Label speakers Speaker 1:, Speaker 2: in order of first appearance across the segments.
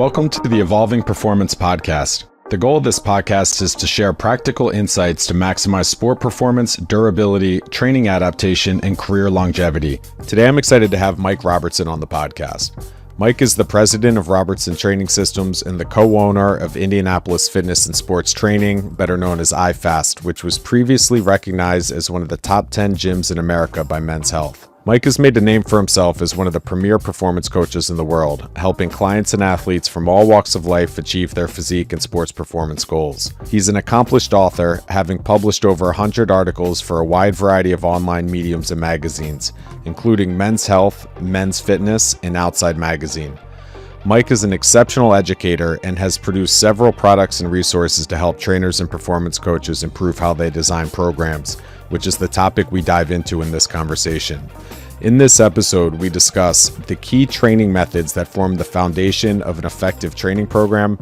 Speaker 1: Welcome to the Evolving Performance Podcast. The goal of this podcast is to share practical insights to maximize sport performance, durability, training adaptation, and career longevity. Today, I'm excited to have Mike Robertson on the podcast. Mike is the president of Robertson Training Systems and the co-owner of Indianapolis Fitness and Sports Training, better known as IFAST, which was previously recognized as one of the top 10 gyms in America by Men's Health. Mike has made a name for himself as one of the premier performance coaches in the world, helping clients and athletes from all walks of life achieve their physique and sports performance goals. He's an accomplished author, having published over 100 articles for a wide variety of online mediums and magazines, including Men's Health, Men's Fitness, and Outside Magazine. Mike is an exceptional educator and has produced several products and resources to help trainers and performance coaches improve how they design programs, which is the topic we dive into in this conversation. In this episode, we discuss the key training methods that form the foundation of an effective training program,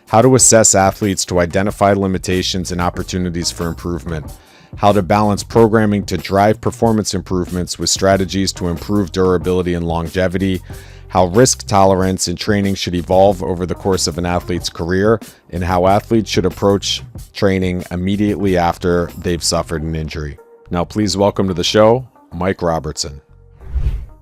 Speaker 1: how to assess athletes to identify limitations and opportunities for improvement, how to balance programming to drive performance improvements with strategies to improve durability and longevity, how risk tolerance in training should evolve over the course of an athlete's career, and how athletes should approach training immediately after they've suffered an injury. Now, please welcome to the show, Mike Robertson.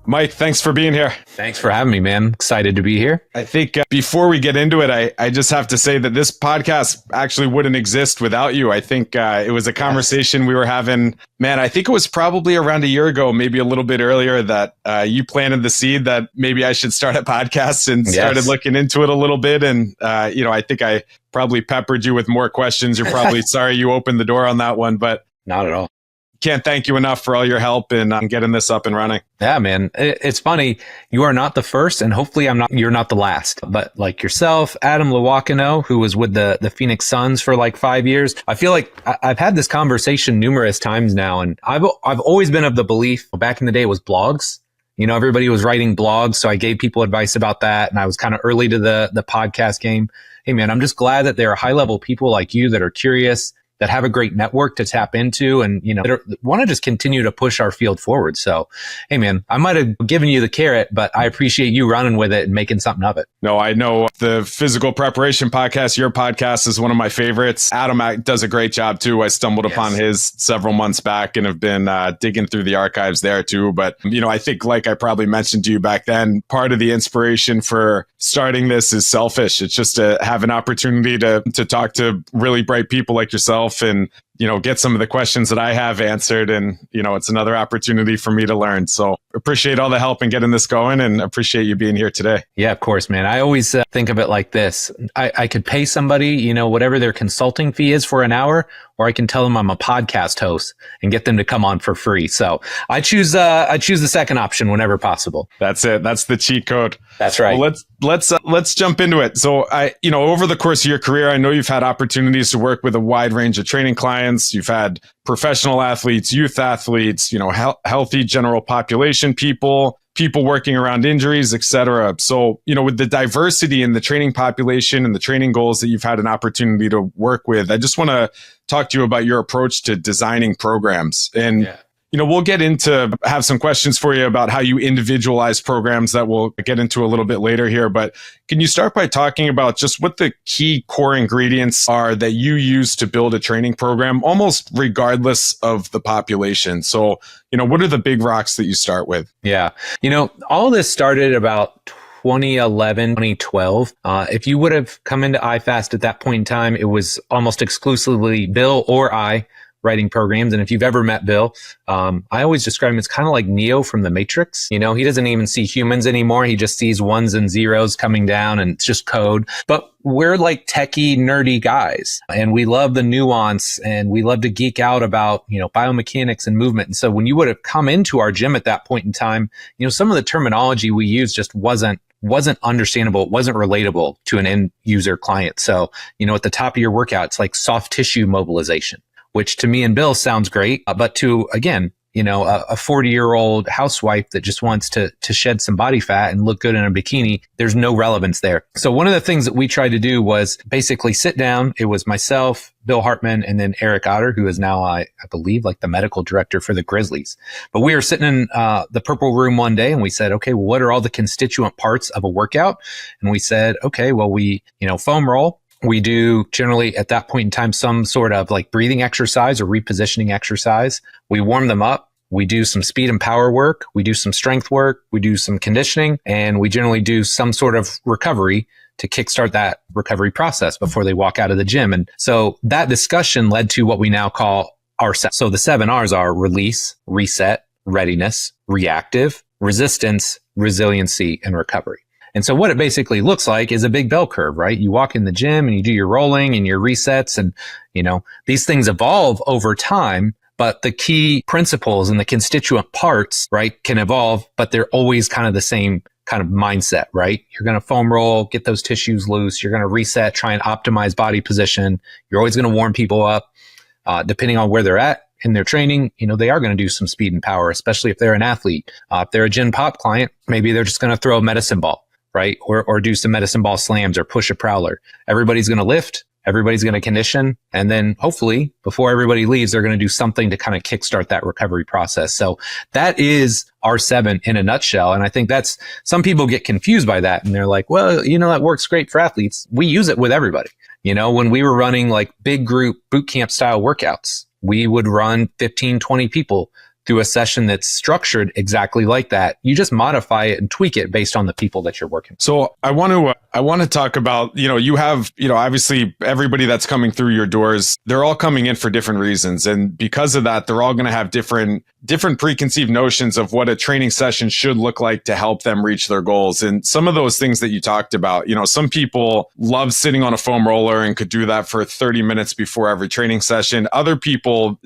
Speaker 1: Mike, thanks for being here.
Speaker 2: Thanks for having me, man. Excited to be here.
Speaker 1: I think before we get into it, I just have to say that this podcast actually wouldn't exist without you. I think it was a conversation we were having, man, I think it was probably around a year ago, maybe a little bit earlier, that you planted the seed that maybe I should start a podcast and started looking into it a little bit. And, I think I probably peppered you with more questions. You're probably sorry you opened the door on that one, but
Speaker 2: not at all.
Speaker 1: Can't thank you enough for all your help in getting this up and running.
Speaker 2: Yeah, man. It's funny. You are not the first, and hopefully you're not the last. But like yourself, Adam Lewakino, who was with the Phoenix Suns for like 5 years, I feel like I've had this conversation numerous times now, and I've always been of the belief, back in the day, it was blogs. You know, everybody was writing blogs, so I gave people advice about that, and I was kind of early to the podcast game. Hey, man, I'm just glad that there are high-level people like you that are curious, that have a great network to tap into, and, that want to just continue to push our field forward. So, hey, man, I might have given you the carrot, but I appreciate you running with it and making something of it.
Speaker 1: No, I know the physical preparation podcast, your podcast, is one of my favorites. Adam does a great job too. I stumbled upon his several months back and have been digging through the archives there too. But, I think, like I probably mentioned to you back then, part of the inspiration for starting this is selfish. It's just to have an opportunity to talk to really bright people like yourself and, get some of the questions that I have answered. And, it's another opportunity for me to learn. So appreciate all the help in getting this going and appreciate you being here today.
Speaker 2: Yeah, of course, man. I always think of it like this. I could pay somebody, whatever their consulting fee is for an hour, or I can tell them I'm a podcast host and get them to come on for free. So I choose the second option whenever possible.
Speaker 1: That's it. That's the cheat code.
Speaker 2: That's right.
Speaker 1: Well, let's jump into it. So over the course of your career, I know you've had opportunities to work with a wide range of training clients. You've had professional athletes, youth athletes, healthy general population people working around injuries, et cetera. So, with the diversity in the training population and the training goals that you've had an opportunity to work with, I just want to talk to you about your approach to designing programs. And we'll have some questions for you about how you individualize programs that we'll get into a little bit later here. But can you start by talking about just what the key core ingredients are that you use to build a training program, almost regardless of the population? So, what are the big rocks that you start with?
Speaker 2: Yeah. All this started about 2011, 2012. If you would have come into IFAST at that point in time, it was almost exclusively Bill or I writing programs. And if you've ever met Bill, I always describe him as kind of like Neo from the Matrix. He doesn't even see humans anymore. He just sees ones and zeros coming down and it's just code. But we're like techie, nerdy guys, and we love the nuance and we love to geek out about, biomechanics and movement. And so when you would have come into our gym at that point in time, some of the terminology we used just wasn't understandable. It wasn't relatable to an end user client. So, at the top of your workout, it's like soft tissue mobilization, which to me and Bill sounds great. But to, again, a 40-year-old housewife that just wants to shed some body fat and look good in a bikini, there's no relevance there. So one of the things that we tried to do was basically sit down. It was myself, Bill Hartman, and then Eric Otter, who is now, I believe, like the medical director for the Grizzlies. But we were sitting in the Purple Room one day and we said, okay, well, what are all the constituent parts of a workout? And we said, okay, well, we, foam roll. We do generally at that point in time some sort of like breathing exercise or repositioning exercise. We warm them up. We do some speed and power work. We do some strength work. We do some conditioning, and we generally do some sort of recovery to kickstart that recovery process before they walk out of the gym. And so that discussion led to what we now call our so the 7 R's are release, reset, readiness, reactive, resistance, resiliency, and recovery. And so what it basically looks like is a big bell curve, right? You walk in the gym and you do your rolling and your resets, and, these things evolve over time, but the key principles and the constituent parts, right, can evolve, but they're always kind of the same kind of mindset, right? You're going to foam roll, get those tissues loose. You're going to reset, try and optimize body position. You're always going to warm people up, depending on where they're at in their training. They are going to do some speed and power, especially if they're an athlete. If they're a Gen Pop client, maybe they're just going to throw a medicine ball, right? Or do some medicine ball slams or push a prowler. Everybody's going to lift. Everybody's going to condition. And then hopefully before everybody leaves, they're going to do something to kind of kickstart that recovery process. So that is R7 in a nutshell. And I think that's, some people get confused by that. And they're like, well, that works great for athletes. We use it with everybody. When we were running like big group boot camp style workouts, we would run 15, 20 people through a session that's structured exactly like that. You just modify it and tweak it based on the people that you're working with.
Speaker 1: So I want to talk about, you have, obviously everybody that's coming through your doors, they're all coming in for different reasons. And because of that, they're all going to have different preconceived notions of what a training session should look like to help them reach their goals. And some of those things that you talked about, some people love sitting on a foam roller and could do that for 30 minutes before every training session. Other people,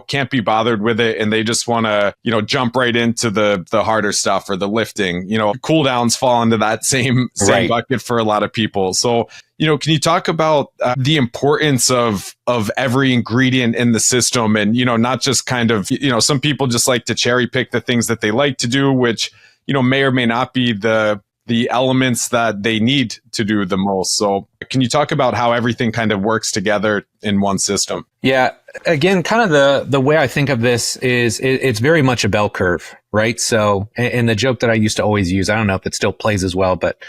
Speaker 1: can't be bothered with it and they just want to, jump right into the harder stuff or the lifting. Cool downs fall into that same
Speaker 2: Right.
Speaker 1: bucket for a lot of people. So, can you talk about the importance of every ingredient in the system and, not just kind of, some people just like to cherry pick the things that they like to do, which, may or may not be the elements that they need to do the most. So can you talk about how everything kind of works together in one system?
Speaker 2: Yeah. Again, kind of the way I think of this is it's very much a bell curve, right? So, and the joke that I used to always use, I don't know if it still plays as well, but,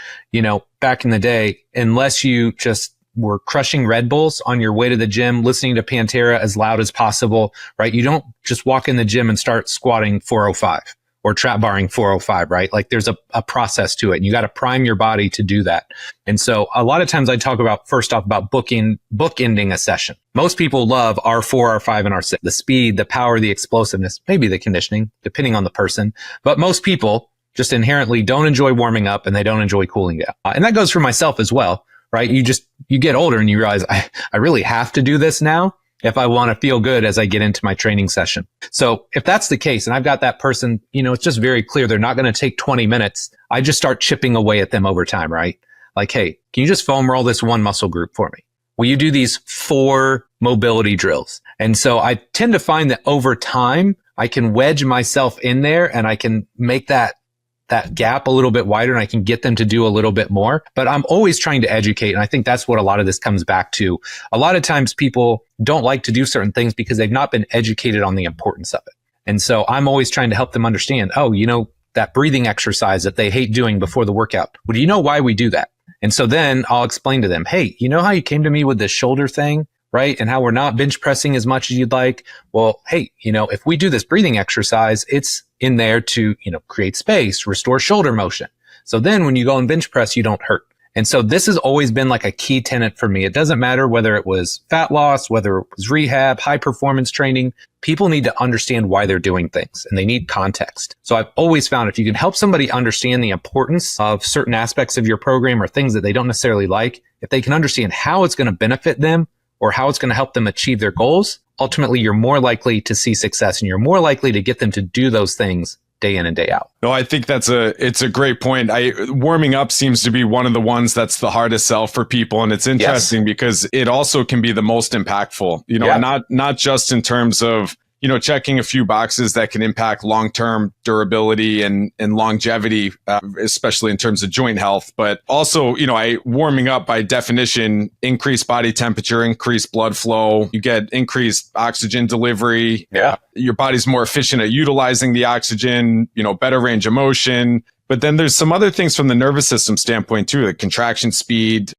Speaker 2: back in the day, unless you just were crushing Red Bulls on your way to the gym, listening to Pantera as loud as possible, right? You don't just walk in the gym and start squatting 405 or trap barring 405, right? Like there's a process to it and you got to prime your body to do that. And so a lot of times I talk about, first off, about bookending a session. Most people love R4, R5, and R6, the speed, the power, the explosiveness, maybe the conditioning, depending on the person. But most people just inherently don't enjoy warming up and they don't enjoy cooling down. And that goes for myself as well, right? You get older and you realize I really have to do this now if I want to feel good as I get into my training session. So if that's the case, and I've got that person, it's just very clear they're not going to take 20 minutes. I just start chipping away at them over time, right? Like, hey, can you just foam roll this one muscle group for me? Will you do these 4 mobility drills? And so I tend to find that over time, I can wedge myself in there and I can make that gap a little bit wider and I can get them to do a little bit more. But I'm always trying to educate. And I think that's what a lot of this comes back to. A lot of times people don't like to do certain things because they've not been educated on the importance of it. And so I'm always trying to help them understand, that breathing exercise that they hate doing before the workout. Well, do you know why we do that? And so then I'll explain to them, hey, you know how you came to me with this shoulder thing, right? And how we're not bench pressing as much as you'd like. Well, hey, if we do this breathing exercise, it's in there to, create space, restore shoulder motion. So then when you go and bench press, you don't hurt. And so this has always been like a key tenet for me. It doesn't matter whether it was fat loss, whether it was rehab, high performance training. People need to understand why they're doing things and they need context. So I've always found if you can help somebody understand the importance of certain aspects of your program or things that they don't necessarily like, if they can understand how it's going to benefit them or how it's going to help them achieve their goals, ultimately you're more likely to see success and you're more likely to get them to do those things day in and day out.
Speaker 1: No, I think it's a great point. Warming up seems to be one of the ones that's the hardest sell for people. And it's interesting because it also can be the most impactful, not just in terms of, checking a few boxes that can impact long-term durability and longevity, especially in terms of joint health. But also, warming up by definition, increased body temperature, increased blood flow, you get increased oxygen delivery.
Speaker 2: Yeah.
Speaker 1: Your body's more efficient at utilizing the oxygen, better range of motion. But then there's some other things from the nervous system standpoint too, like contraction speed,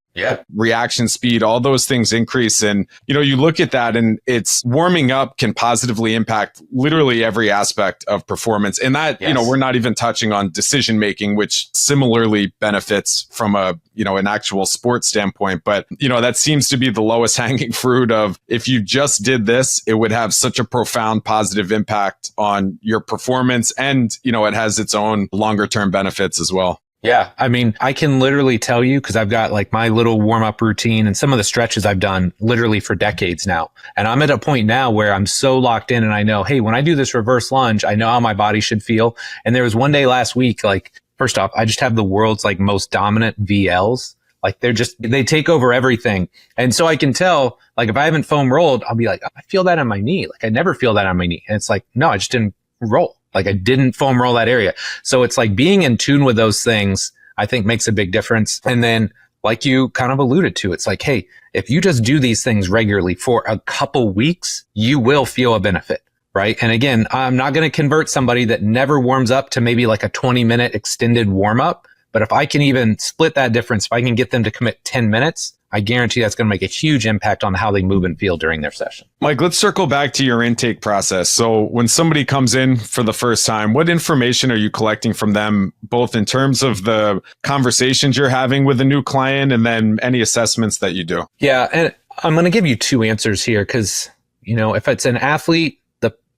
Speaker 1: reaction speed, all those things increase. And, you look at that and it's warming up can positively impact literally every aspect of performance. And that, we're not even touching on decision making, which similarly benefits from an actual sports standpoint. But, that seems to be the lowest hanging fruit of if you just did this, it would have such a profound positive impact on your performance. And, it has its own longer term benefits as well.
Speaker 2: Yeah. I mean, I can literally tell you because I've got like my little warm up routine and some of the stretches I've done literally for decades now. And I'm at a point now where I'm so locked in and I know, hey, when I do this reverse lunge, I know how my body should feel. And there was one day last week, like, first off, I just have the world's like most dominant VLs. Like they take over everything. And so I can tell, like, if I haven't foam rolled, I'll be like, I feel that on my knee. Like I never feel that on my knee. And it's like, no, I just didn't roll. Like I didn't foam roll that area. So it's like being in tune with those things, I think makes a big difference. And then like you kind of alluded to, it's like, hey, if you just do these things regularly for a couple weeks, you will feel a benefit, right? And again, I'm not going to convert somebody that never warms up to maybe like a 20-minute extended warm up. But if I can even split that difference, if I can get them to commit 10 minutes, I guarantee that's going to make a huge impact on how they move and feel during their session.
Speaker 1: Mike, let's circle back to your intake process. So when somebody comes in for the first time, what information are you collecting from them, both in terms of the conversations you're having with a new client and then any assessments that you do?
Speaker 2: Yeah. And I'm going to give you two answers here because, if it's an athlete,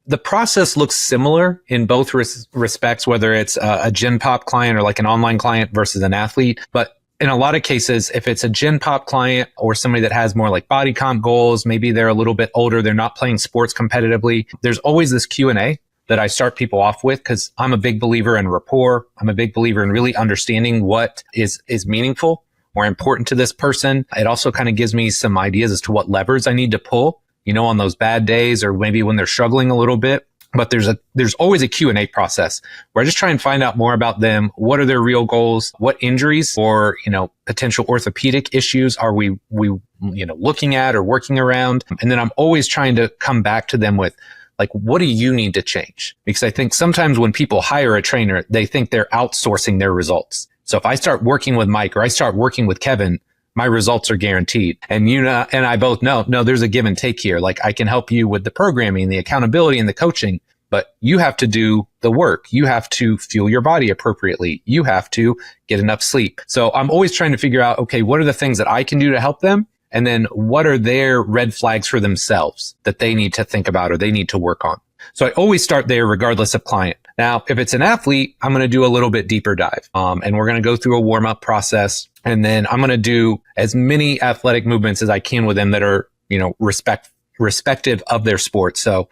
Speaker 2: the process looks similar in both respects, whether it's a Gen Pop client or like an online client versus an athlete. But in a lot of cases, if it's a Gen Pop client or somebody that has more like body comp goals, maybe they're a little bit older, they're not playing sports competitively, there's always this Q&A that I start people off with because I'm a big believer in rapport. I'm a big believer in really understanding what is meaningful or important to this person. It also kind of gives me some ideas as to what levers I need to pull, on those bad days or maybe when they're struggling a little bit. But there's always a Q&A process where I just try and find out more about them. What are their real goals? What injuries or, potential orthopedic issues are we looking at or working around? And then I'm always trying to come back to them with like, what do you need to change? Because I think sometimes when people hire a trainer, they think they're outsourcing their results. So if I start working with Mike or I start working with Kevin, my results are guaranteed. And and I both know, no, there's a give and take here. Like I can help you with the programming, the accountability and the coaching, but you have to do the work. You have to fuel your body appropriately. You have to get enough sleep. So I'm always trying to figure out, okay, what are the things that I can do to help them? And then what are their red flags for themselves that they need to think about or they need to work on? So I always start there regardless of client. Now, if it's an athlete, I'm going to do a little bit deeper dive. And we're going to go through a warm up process. And then I'm going to do as many athletic movements as I can with them that are, respective of their sport. So,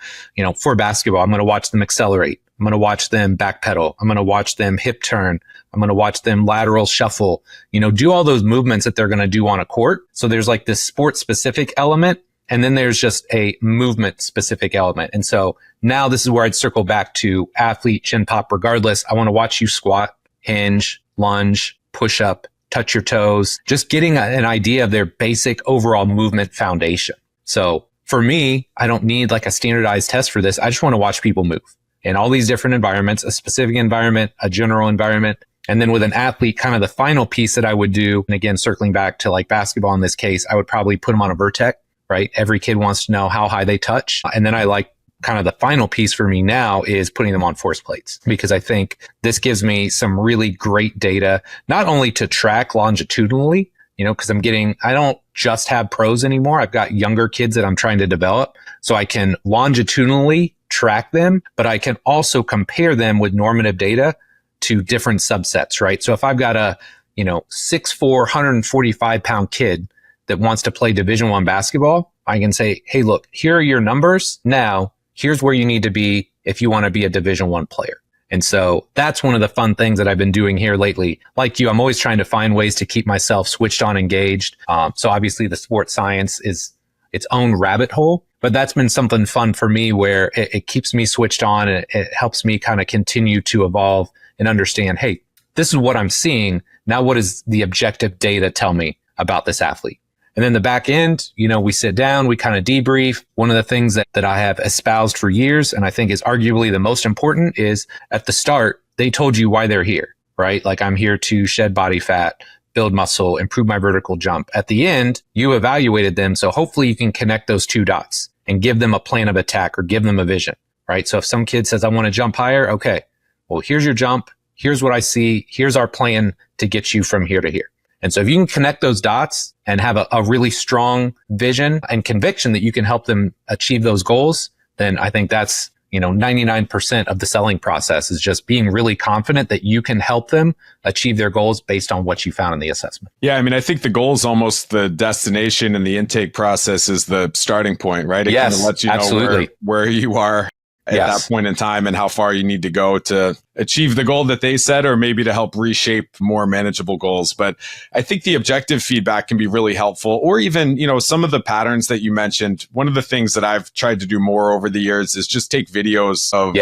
Speaker 2: for basketball, I'm going to watch them accelerate. I'm going to watch them backpedal. I'm going to watch them hip turn. I'm going to watch them lateral shuffle, do all those movements that they're going to do on a court. So there's like this sport specific element. And then there's just a movement specific element. And so now this is where I'd circle back to athlete, Gen Pop, regardless. I want to watch you squat, hinge, lunge, push up, touch your toes, just getting an idea of their basic overall movement foundation. So for me, I don't need like a standardized test for this. I just want to watch people move in all these different environments, a specific environment, a general environment. And then with an athlete, kind of the final piece that I would do, and again, circling back to like basketball in this case, I would probably put them on a vertex. Right? Every kid wants to know how high they touch. And then I like kind of the final piece for me now is putting them on force plates because I think this gives me some really great data, not only to track longitudinally, because I don't just have pros anymore. I've got younger kids that I'm trying to develop. So I can longitudinally track them, but I can also compare them with normative data to different subsets, right? So if I've got a, 6'4", 145 pound kid that wants to play Division I basketball, I can say, hey, look, here are your numbers. Now, here's where you need to be if you want to be a Division I player. And so that's one of the fun things that I've been doing here lately. Like you, I'm always trying to find ways to keep myself switched on, engaged. So obviously the sports science is its own rabbit hole. But that's been something fun for me where it keeps me switched on, and it helps me kind of continue to evolve and understand, hey, this is what I'm seeing. Now, what does the objective data tell me about this athlete? And then the back end, we sit down, we kind of debrief. One of the things that I have espoused for years, and I think is arguably the most important, is at the start, they told you why they're here, right? Like, I'm here to shed body fat, build muscle, improve my vertical jump. At the end, you evaluated them. So hopefully you can connect those two dots and give them a plan of attack or give them a vision, right? So if some kid says, I want to jump higher. Okay, well, here's your jump. Here's what I see. Here's our plan to get you from here to here. And so if you can connect those dots and have a really strong vision and conviction that you can help them achieve those goals, then I think that's, 99% of the selling process is just being really confident that you can help them achieve their goals based on what you found in the assessment.
Speaker 1: Yeah. I mean, I think the goal is almost the destination, and the intake process is the starting point, right? It
Speaker 2: yes,
Speaker 1: kind of lets you
Speaker 2: absolutely.
Speaker 1: know where you are at that point in time and how far you need to go to achieve the goal that they set, or maybe to help reshape more manageable goals. But I think the objective feedback can be really helpful, or even, some of the patterns that you mentioned. One of the things that I've tried to do more over the years is just take videos of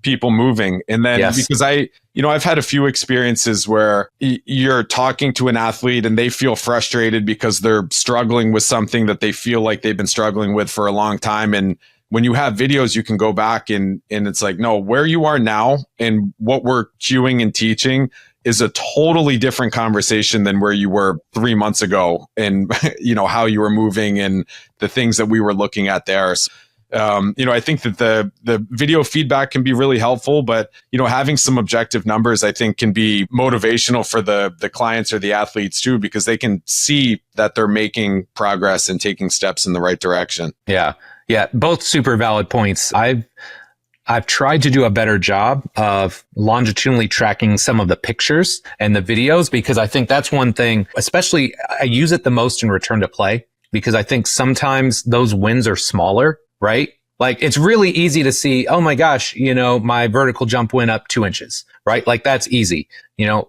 Speaker 1: people moving. And then because I've had a few experiences where you're talking to an athlete and they feel frustrated because they're struggling with something that they feel like they've been struggling with for a long time. And when you have videos, you can go back and it's like, no, where you are now and what we're cueing and teaching is a totally different conversation than where you were 3 months ago, and, how you were moving and the things that we were looking at there. I think that the video feedback can be really helpful, but, having some objective numbers, I think, can be motivational for the clients or the athletes too, because they can see that they're making progress and taking steps in the right direction.
Speaker 2: Yeah. Yeah, both super valid points. I've tried to do a better job of longitudinally tracking some of the pictures and the videos, because I think that's one thing, especially I use it the most in return to play, because I think sometimes those wins are smaller, right? Like, it's really easy to see, oh my gosh, my vertical jump went up 2 inches, right? Like, that's easy,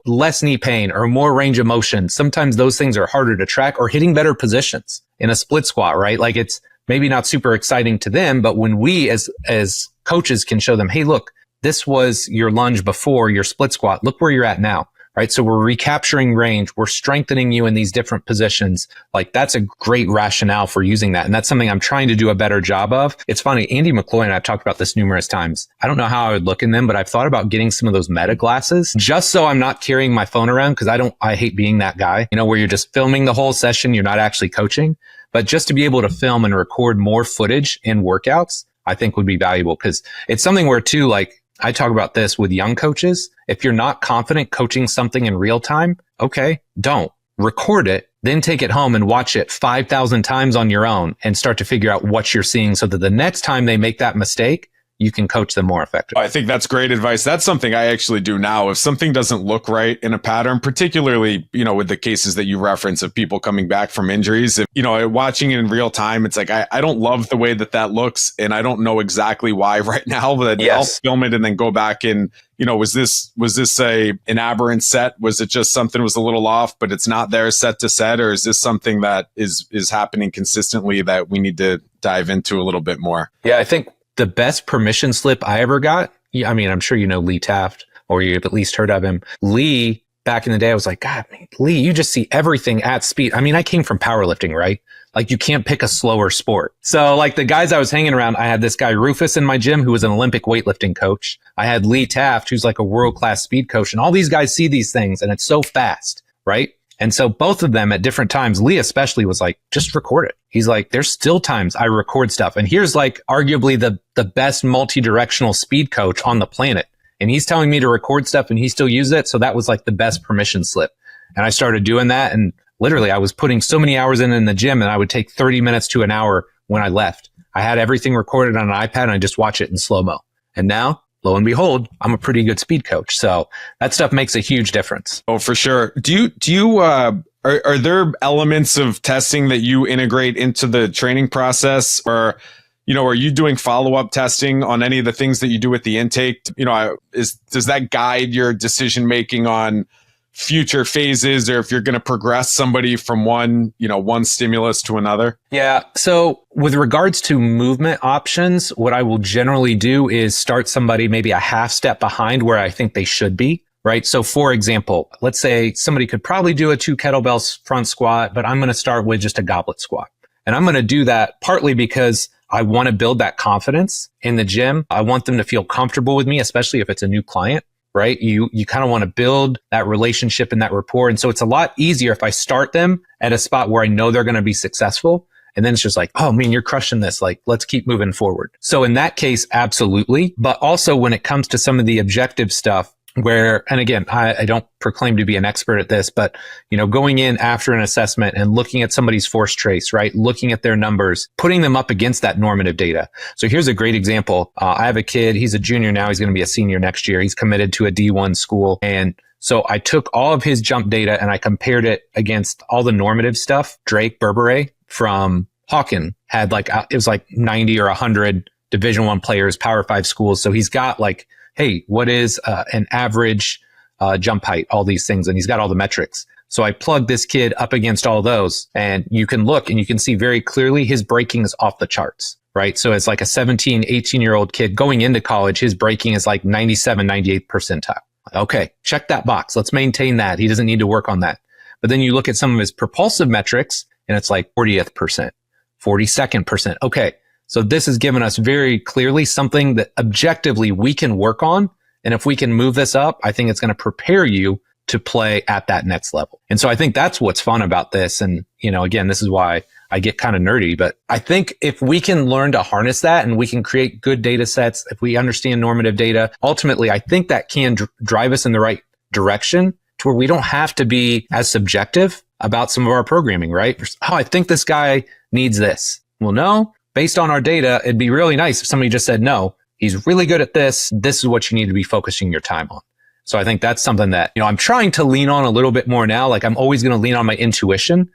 Speaker 2: less knee pain or more range of motion. Sometimes those things are harder to track, or hitting better positions in a split squat, right? Like, it's maybe not super exciting to them, but when we as coaches can show them, hey, look, this was your lunge before your split squat. Look where you're at now, right? So we're recapturing range. We're strengthening you in these different positions. Like, that's a great rationale for using that. And that's something I'm trying to do a better job of. It's funny, Andy McCloy and I've talked about this numerous times. I don't know how I would look in them, but I've thought about getting some of those meta glasses just so I'm not carrying my phone around, because I hate being that guy, where you're just filming the whole session. You're not actually coaching. But just to be able to film and record more footage in workouts, I think would be valuable, because it's something where too, like, I talk about this with young coaches. If you're not confident coaching something in real time, okay, don't record it, then take it home and watch it 5,000 times on your own and start to figure out what you're seeing, so that the next time they make that mistake, you can coach them more effectively.
Speaker 1: I think that's great advice. That's something I actually do now. If something doesn't look right in a pattern, particularly, with the cases that you reference of people coming back from injuries, if, watching it in real time, it's like, I don't love the way that looks, and I don't know exactly why right now, but I'll film it and then go back and, was this an aberrant set? Was it just something was a little off, but it's not there set to set? Or is this something that is happening consistently that we need to dive into a little bit more?
Speaker 2: Yeah, I think the best permission slip I ever got, I mean, I'm sure Lee Taft, or you've at least heard of him. Lee, back in the day, I was like, God, Lee, you just see everything at speed. I mean, I came from powerlifting, right? Like, you can't pick a slower sport. So, like, the guys I was hanging around, I had this guy Rufus in my gym who was an Olympic weightlifting coach. I had Lee Taft, who's like a world-class speed coach. And all these guys see these things, and it's so fast, right? And so both of them at different times, Lee especially, was like, just record it. He's like, there's still times I record stuff. And here's like arguably the best multi-directional speed coach on the planet. And he's telling me to record stuff and he still uses it. So that was like the best permission slip. And I started doing that. And literally I was putting so many hours in the gym, and I would take 30 minutes to an hour when I left. I had everything recorded on an iPad, and I just watch it in slow-mo. And now, lo and behold, I'm a pretty good speed coach. So that stuff makes a huge difference.
Speaker 1: Oh, for sure. Do you are there elements of testing that you integrate into the training process, or, are you doing follow-up testing on any of the things that you do with the intake? Does that guide your decision making on future phases, or if you're going to progress somebody from one stimulus to another?
Speaker 2: Yeah. So with regards to movement options, what I will generally do is start somebody maybe a half step behind where I think they should be. Right. So for example, let's say somebody could probably do a 2 kettlebells front squat, but I'm going to start with just a goblet squat. And I'm going to do that partly because I want to build that confidence in the gym. I want them to feel comfortable with me, especially if it's a new client, right? You kind of want to build that relationship and that rapport. And so it's a lot easier if I start them at a spot where I know they're going to be successful. And then it's just like, oh man, you're crushing this. Like, let's keep moving forward. So in that case, absolutely. But also when it comes to some of the objective stuff, where, and again, I don't proclaim to be an expert at this, but, going in after an assessment and looking at somebody's force trace, right? Looking at their numbers, putting them up against that normative data. So here's a great example. I have a kid, he's a junior now. He's going to be a senior next year. He's committed to a D1 school. And so I took all of his jump data and I compared it against all the normative stuff. Drake Berberet from Hawken had it was like 90 or 100 Division I players, Power 5 schools. So he's got hey, what is an average jump height, all these things. And he's got all the metrics. So I plugged this kid up against all those, and you can look and you can see very clearly his braking is off the charts, right? So it's like a 17, 18-year-old kid going into college. His braking is like 97, 98th percentile. Okay, check that box. Let's maintain that. He doesn't need to work on that. But then you look at some of his propulsive metrics and it's like 40th percent, 42nd percent. Okay. So this has given us very clearly something that objectively we can work on. And if we can move this up, I think it's going to prepare you to play at that next level. And so I think that's what's fun about this. And, again, this is why I get kind of nerdy, but I think if we can learn to harness that and we can create good data sets, if we understand normative data, ultimately, I think that can drive us in the right direction to where we don't have to be as subjective about some of our programming, right? Oh, I think this guy needs this. Well, no. Based on our data, it'd be really nice if somebody just said, no, he's really good at this. This is what you need to be focusing your time on. So I think that's something that, I'm trying to lean on a little bit more now. Like I'm always going to lean on my intuition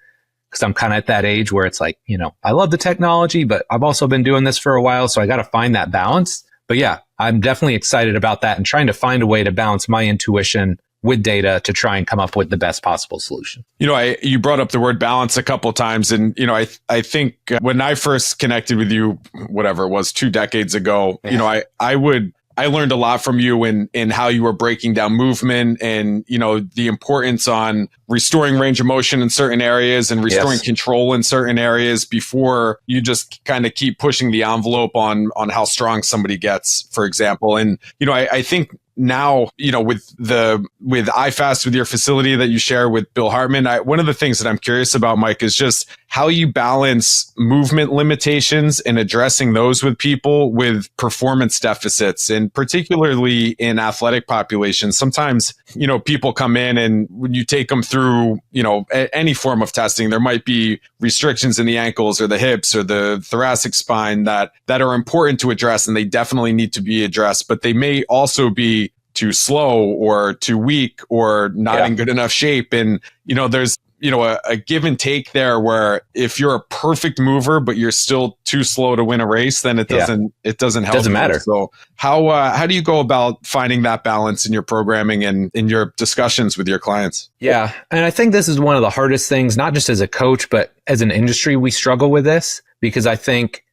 Speaker 2: because I'm kind of at that age where it's like, I love the technology, but I've also been doing this for a while. So I got to find that balance. But yeah, I'm definitely excited about that and trying to find a way to balance my intuition with data to try and come up with the best possible solution.
Speaker 1: You brought up the word balance a couple of times. And, I think when I first connected with you, whatever it was, 2 decades ago, yeah. I learned a lot from you in how you were breaking down movement and, the importance on restoring range of motion in certain areas and restoring control in certain areas before you just kind of keep pushing the envelope on how strong somebody gets, for example. And, I think now, with IFAST, with your facility that you share with Bill Hartman, one of the things that I'm curious about, Mike, is just how you balance movement limitations and addressing those with people with performance deficits, and particularly in athletic populations. Sometimes, people come in and when you take them through, any form of testing, there might be restrictions in the ankles or the hips or the thoracic spine that are important to address, and they definitely need to be addressed, but they may also be too slow or too weak or not in good enough shape. And, there's, a give and take there where if you're a perfect mover, but you're still too slow to win a race, then it doesn't help.
Speaker 2: Doesn't matter.
Speaker 1: So how do you go about finding that balance in your programming and in your discussions with your clients?
Speaker 2: Yeah. And I think this is one of the hardest things, not just as a coach, but as an industry, we struggle with this because I think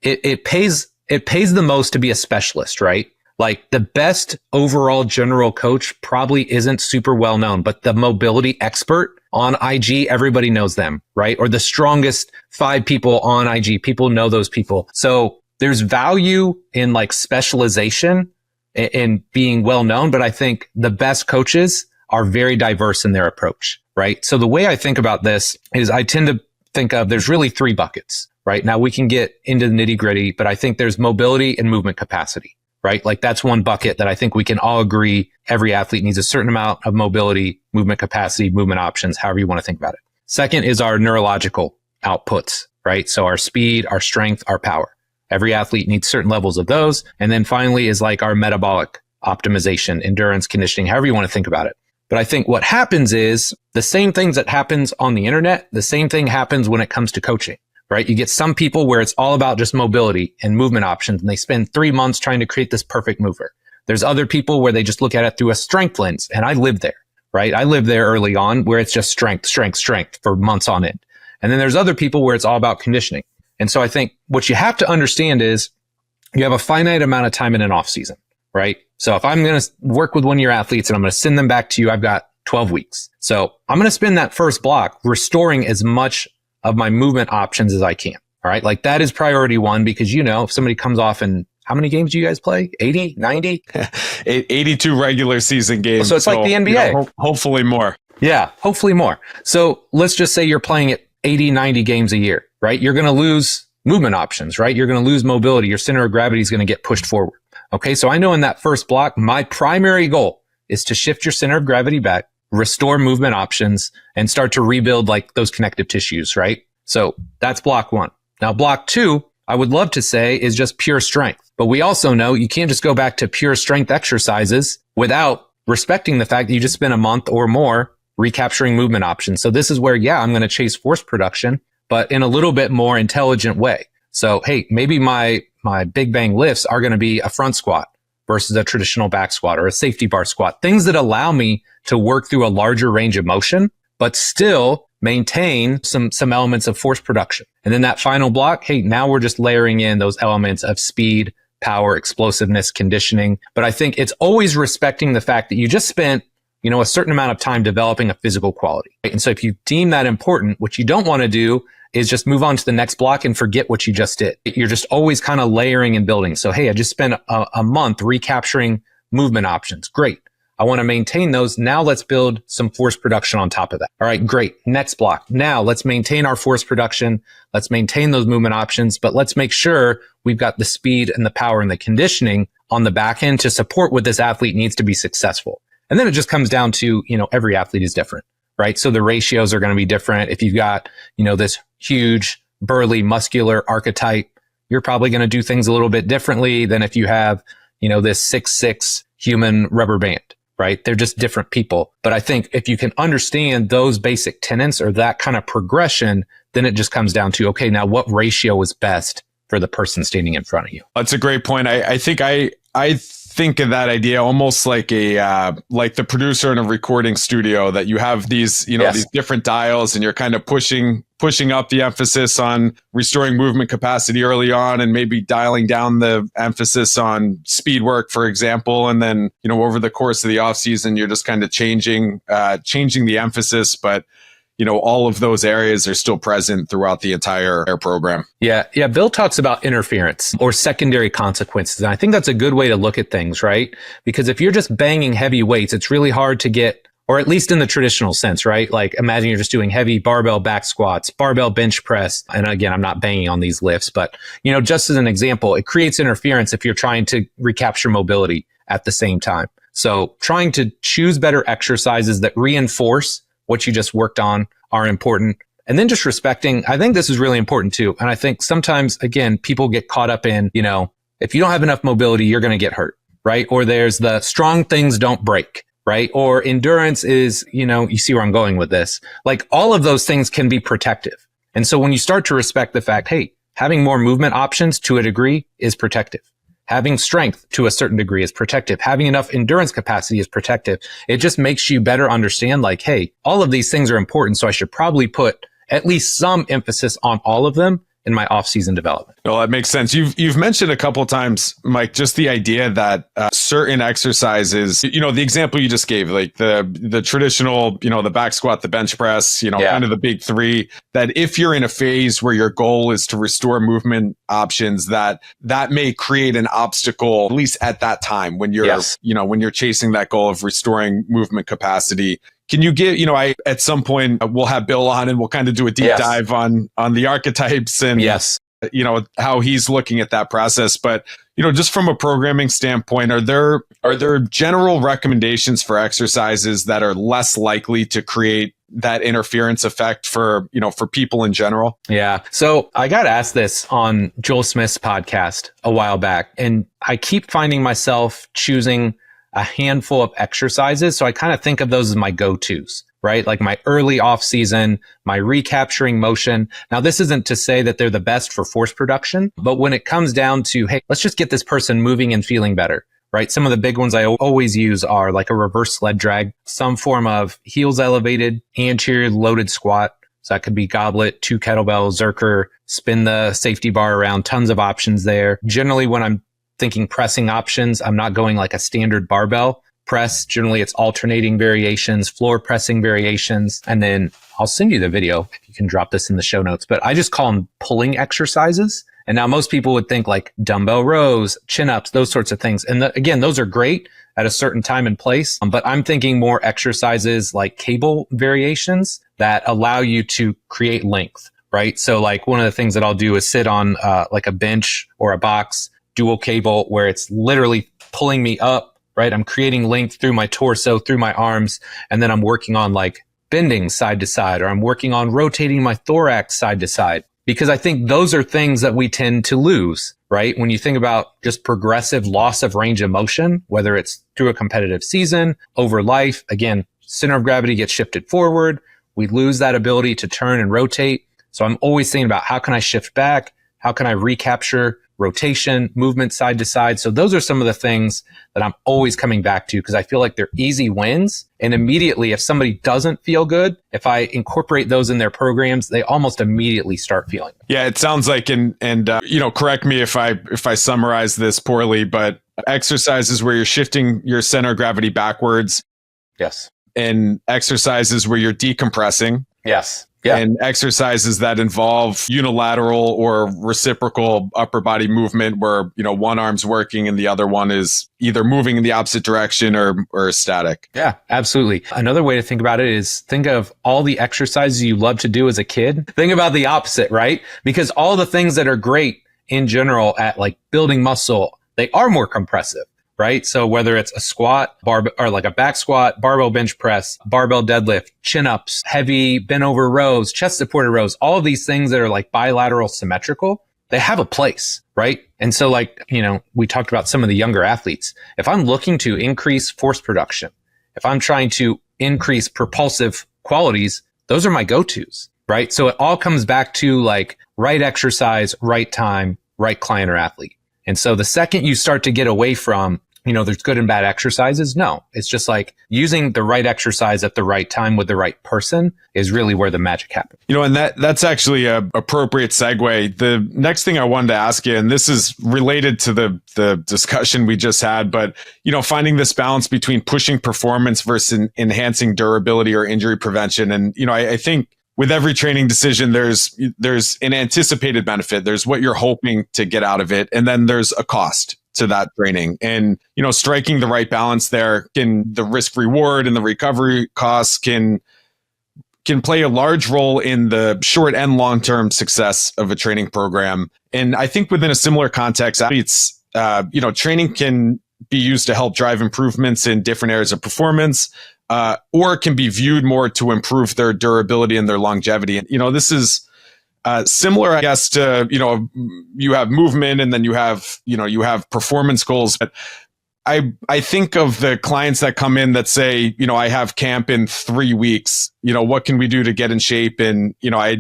Speaker 2: it pays the most to be a specialist, right? Like the best overall general coach probably isn't super well known, but the mobility expert on IG, everybody knows them, right? Or the strongest 5 people on IG, people know those people. So there's value in like specialization and being well known, but I think the best coaches are very diverse in their approach, right? So the way I think about this is I tend to think of there's really 3 buckets, right? Now we can get into the nitty gritty, but I think there's mobility and movement capacity. Right? Like that's one bucket that I think we can all agree every athlete needs a certain amount of mobility, movement capacity, movement options, however you want to think about it. Second is our neurological outputs, right? So our speed, our strength, our power. Every athlete needs certain levels of those. And then finally is like our metabolic optimization, endurance, conditioning, however you want to think about it. But I think what happens is the same things that happens on the internet, the same thing happens when it comes to coaching. Right? You get some people where it's all about just mobility and movement options, and they spend 3 months trying to create this perfect mover. There's other people where they just look at it through a strength lens, and I live there, right? I lived there early on where it's just strength, strength, strength for months on end. And then there's other people where it's all about conditioning. And so I think what you have to understand is you have a finite amount of time in an off season, right? So if I'm going to work with one of your athletes and I'm going to send them back to you, I've got 12 weeks. So I'm going to spend that first block restoring as much of my movement options as I can. All right. Like that is priority one, because, if somebody comes off and how many games do you guys play? 80, 90?
Speaker 1: 82 regular season games.
Speaker 2: So it's like the NBA.
Speaker 1: Hopefully more.
Speaker 2: Yeah, hopefully more. So let's just say you're playing at 80, 90 games a year, right? You're going to lose movement options, right? You're going to lose mobility. Your center of gravity is going to get pushed forward. Okay. So I know in that first block, my primary goal is to shift your center of gravity back, restore movement options, and start to rebuild like those connective tissues, right? So that's block one. Now, block two, I would love to say is just pure strength, but we also know you can't just go back to pure strength exercises without respecting the fact that you just spent a month or more recapturing movement options. So this is where, I'm going to chase force production, but in a little bit more intelligent way. So, hey, maybe my big bang lifts are going to be a front squat versus a traditional back squat or a safety bar squat, things that allow me to work through a larger range of motion, but still maintain some elements of force production. And then that final block, hey, now we're just layering in those elements of speed, power, explosiveness, conditioning. But I think it's always respecting the fact that you just spent, a certain amount of time developing a physical quality. Right? And so if you deem that important, what you don't want to do is just move on to the next block and forget what you just did. You're just always kind of layering and building. So, hey, I just spent a month recapturing movement options. Great. I want to maintain those. Now let's build some force production on top of that. All right, great. Next block. Now let's maintain our force production. Let's maintain those movement options, but let's make sure we've got the speed and the power and the conditioning on the back end to support what this athlete needs to be successful. And then it just comes down to, every athlete is different, right? So the ratios are going to be different. If you've got, this huge, burly, muscular archetype, you're probably going to do things a little bit differently than if you have, this 6'6" human rubber band. Right? They're just different people. But I think if you can understand those basic tenets or that kind of progression, then it just comes down to, okay, now what ratio is best for the person standing in front of you?
Speaker 1: That's a great point. I think I think of that idea almost like like the producer in a recording studio, that you have these, these different dials and you're kind of pushing up the emphasis on restoring movement capacity early on and maybe dialing down the emphasis on speed work, for example. And then, over the course of the off season, you're just kind of changing the emphasis, but all of those areas are still present throughout the entire program.
Speaker 2: Yeah. Bill talks about interference or secondary consequences. And I think that's a good way to look at things, right? Because if you're just banging heavy weights, it's really hard to get, or at least in the traditional sense, right? Like imagine you're just doing heavy barbell back squats, barbell bench press. And again, I'm not banging on these lifts, but just as an example, it creates interference if you're trying to recapture mobility at the same time. So trying to choose better exercises that reinforce what you just worked on are important. And then just respecting, I think this is really important too. And I think sometimes, again, people get caught up in, if you don't have enough mobility, you're going to get hurt, right? Or there's the strong things don't break, right? Or endurance is, you see where I'm going with this. Like all of those things can be protective. And so when you start to respect the fact, hey, having more movement options to a degree is protective. Having strength to a certain degree is protective. Having enough endurance capacity is protective. It just makes you better understand like, hey, all of these things are important. So I should probably put at least some emphasis on all of them in my off-season development.
Speaker 1: Well, that makes sense. You've mentioned a couple of times, Mike, just the idea that certain exercises, the example you just gave, like the traditional, the back squat, the bench press, kind of the big three, that if you're in a phase where your goal is to restore movement options, that may create an obstacle, at least at that time when you're, when you're chasing that goal of restoring movement capacity. Can you give, at some point we'll have Bill on and we'll kind of do a deep dive on the archetypes and, how he's looking at that process. But, just from a programming standpoint, are there general recommendations for exercises that are less likely to create that interference effect for people in general?
Speaker 2: Yeah. So I got asked this on Joel Smith's podcast a while back, and I keep finding myself choosing a handful of exercises. So I kind of think of those as my go-tos, right? Like my early off season, my recapturing motion. Now, this isn't to say that they're the best for force production, but when it comes down to, hey, let's just get this person moving and feeling better. right? Some of the big ones I always use are like a reverse sled drag, some form of heels elevated, anterior loaded squat. So that could be goblet, 2 kettlebells, zerker, spin the safety bar around, tons of options there. Generally, when I'm thinking pressing options, I'm not going like a standard barbell press. Generally, it's alternating variations, floor pressing variations. And then I'll send you the video if you can drop this in the show notes, but I just call them pulling exercises. And now most people would think like dumbbell rows, chin-ups, those sorts of things. And again, those are great at a certain time and place. But I'm thinking more exercises like cable variations that allow you to create length, right? So like one of the things that I'll do is sit on like a bench or a box, dual cable, where it's literally pulling me up, right? I'm creating length through my torso, through my arms, and then I'm working on like bending side to side, or I'm working on rotating my thorax side to side. Because I think those are things that we tend to lose, right? When you think about just progressive loss of range of motion, whether it's through a competitive season, over life, again, center of gravity gets shifted forward. We lose that ability to turn and rotate. So I'm always thinking about how can I shift back? How can I recapture rotation, movement side to side? So those are some of the things that I'm always coming back to because I feel like they're easy wins. And immediately, if somebody doesn't feel good, if I incorporate those in their programs, they almost immediately start feeling good.
Speaker 1: Yeah, it sounds like, and correct me if I summarize this poorly, but exercises where you're shifting your center of gravity backwards.
Speaker 2: Yes.
Speaker 1: And exercises where you're decompressing.
Speaker 2: Yes. Yeah.
Speaker 1: And exercises that involve unilateral or reciprocal upper body movement where, one arm's working and the other one is either moving in the opposite direction or static.
Speaker 2: Yeah, absolutely. Another way to think about it is think of all the exercises you love to do as a kid. Think about the opposite, right? Because all the things that are great in general at like building muscle, they are more compressive. Right? So whether it's a squat, or like a back squat, barbell bench press, barbell deadlift, chin-ups, heavy bent over rows, chest supported rows, all of these things that are like bilateral symmetrical, they have a place, right? And so like, we talked about some of the younger athletes. If I'm looking to increase force production, if I'm trying to increase propulsive qualities, those are my go-tos, right? So it all comes back to like right exercise, right time, right client or athlete. And so the second you start to get away from, there's good and bad exercises. No, it's just like using the right exercise at the right time with the right person is really where the magic happens.
Speaker 1: And that's actually a appropriate segue. The next thing I wanted to ask you, and this is related to the discussion we just had, but, finding this balance between pushing performance versus enhancing durability or injury prevention. And, I think with every training decision, there's an anticipated benefit. There's what you're hoping to get out of it. And then there's a cost to that training. And, striking the right balance there, the risk reward and the recovery costs can play a large role in the short and long-term success of a training program. And I think within a similar context, athletes, training can be used to help drive improvements in different areas of performance. Or can be viewed more to improve their durability and their longevity. And, this is similar, I guess, to, you have movement and then you have performance goals. But I think of the clients that come in that say, I have camp in 3 weeks, what can we do to get in shape? And,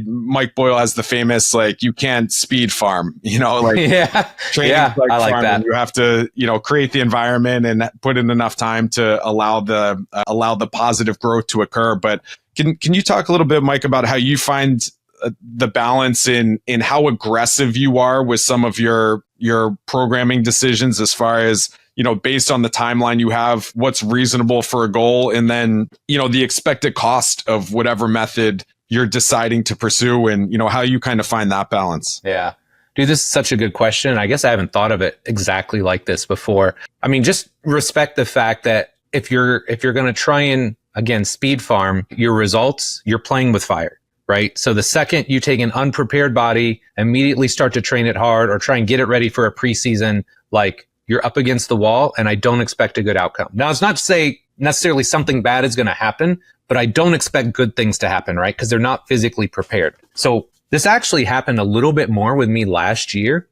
Speaker 1: Mike Boyle has the famous, like, you can't speed farm,
Speaker 2: yeah,
Speaker 1: training
Speaker 2: I like
Speaker 1: farming.
Speaker 2: that.
Speaker 1: You have to, create the environment and put in enough time to allow the positive growth to occur. But can you talk a little bit, Mike, about how you find the balance in how aggressive you are with some of your programming decisions as far as, based on the timeline you have, what's reasonable for a goal, and then, the expected cost of whatever method you're deciding to pursue, and, how you kind of find that balance?
Speaker 2: Yeah. Dude, this is such a good question. I guess I haven't thought of it exactly like this before. I mean, just respect the fact that if you're going to try and, again, speed farm your results, you're playing with fire, right? So the second you take an unprepared body, immediately start to train it hard or try and get it ready for a preseason, like, you're up against the wall, and I don't expect a good outcome. Now, it's not to say necessarily something bad is going to happen, but I don't expect good things to happen, right? Because they're not physically prepared. So this actually happened a little bit more with me last year,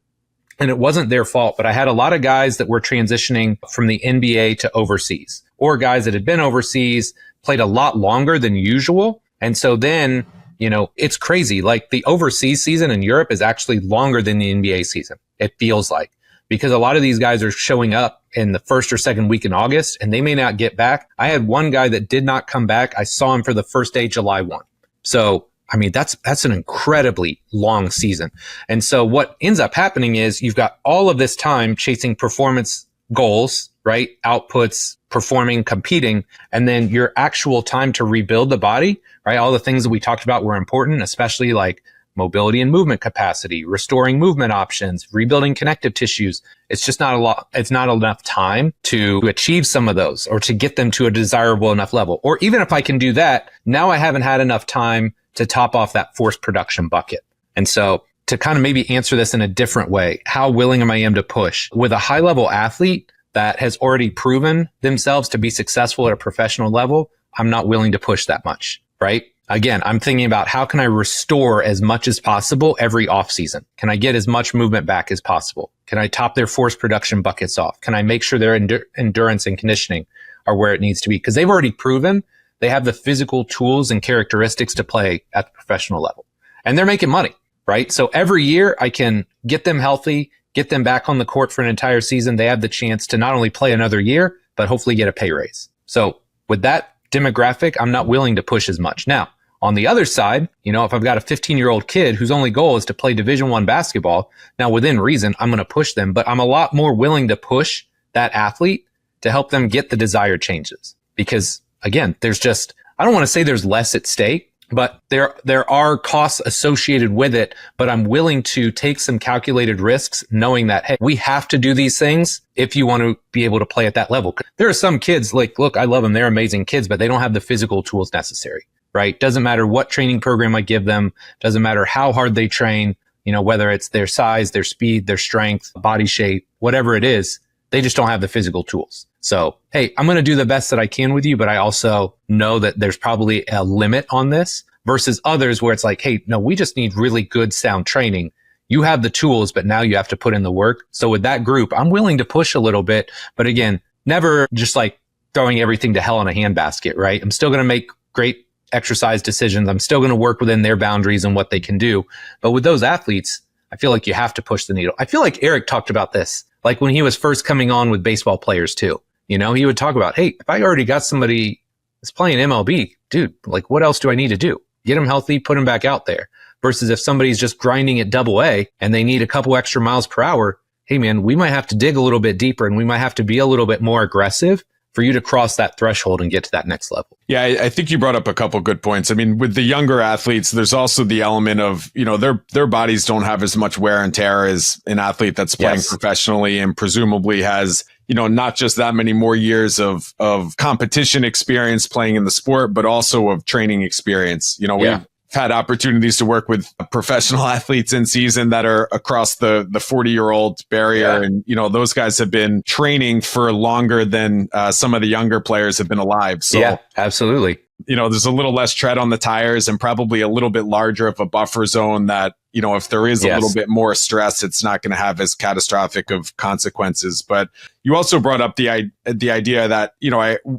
Speaker 2: and it wasn't their fault, but I had a lot of guys that were transitioning from the NBA to overseas, or guys that had been overseas, played a lot longer than usual. And so then, it's crazy. Like the overseas season in Europe is actually longer than the NBA season. It feels like. because a lot of these guys are showing up in the first or second week in August and they may not get back. I had one guy that did not come back. I saw him for the first day, July 1. So, I mean, that's an incredibly long season. And so what ends up happening is you've got all of this time chasing performance goals, right? Outputs, performing, competing, and then your actual time to rebuild the body, right? All the things that we talked about were important, especially like mobility and movement capacity, restoring movement options, rebuilding connective tissues. It's just not a lot. It's not enough time to achieve some of those or to get them to a desirable enough level. Or even if I can do that, now I haven't had enough time to top off that force production bucket. And so to kind of maybe answer this in a different way, how willing am I to push with a high level athlete that has already proven themselves to be successful at a professional level? I'm not willing to push that much, right? Again, I'm thinking about how can I restore as much as possible every off season? Can I get as much movement back as possible? Can I top their force production buckets off? Can I make sure their endurance and conditioning are where it needs to be? Because they've already proven they have the physical tools and characteristics to play at the professional level. And they're making money, right? So every year I can get them healthy, get them back on the court for an entire season. They have the chance to not only play another year, but hopefully get a pay raise. So with that demographic, I'm not willing to push as much. Now, on the other side, if I've got a 15-year-old kid whose only goal is to play Division I basketball, now within reason, I'm going to push them, but I'm a lot more willing to push that athlete to help them get the desired changes. Because again, I don't want to say there's less at stake, but there are costs associated with it, but I'm willing to take some calculated risks knowing that, hey, we have to do these things if you want to be able to play at that level. There are some kids look, I love them. They're amazing kids, but they don't have the physical tools necessary. Right? Doesn't matter what training program I give them. Doesn't matter how hard they train, whether it's their size, their speed, their strength, body shape, whatever it is, they just don't have the physical tools. So, hey, I'm going to do the best that I can with you, but I also know that there's probably a limit on this versus others where it's like, hey, no, we just need really good sound training. You have the tools, but now you have to put in the work. So with that group, I'm willing to push a little bit, but again, never just like throwing everything to hell in a handbasket, right? I'm still going to make great exercise decisions. I'm still going to work within their boundaries and what they can do. But with those athletes, I feel like you have to push the needle. I feel like Eric talked about this, like when he was first coming on with baseball players too. He would talk about, hey, if I already got somebody that's playing MLB, dude, like what else do I need to do? Get them healthy, put them back out there. Versus if somebody's just grinding at AA and they need a couple extra miles per hour, hey man, we might have to dig a little bit deeper and we might have to be a little bit more aggressive for you to cross that threshold and get to that next level.
Speaker 1: Yeah, I think you brought up a couple good points. I mean, with the younger athletes, there's also the element of, their bodies don't have as much wear and tear as an athlete that's playing professionally and presumably has, not just that many more years of competition experience playing in the sport, but also of training experience. We've had opportunities to work with professional athletes in season that are across the 40-year-old barrier. And, those guys have been training for longer than some of the younger players have been alive. So,
Speaker 2: yeah, absolutely.
Speaker 1: There's a little less tread on the tires and probably a little bit larger of a buffer zone that, if there is a little bit more stress, it's not going to have as catastrophic of consequences. But you also brought up the idea that,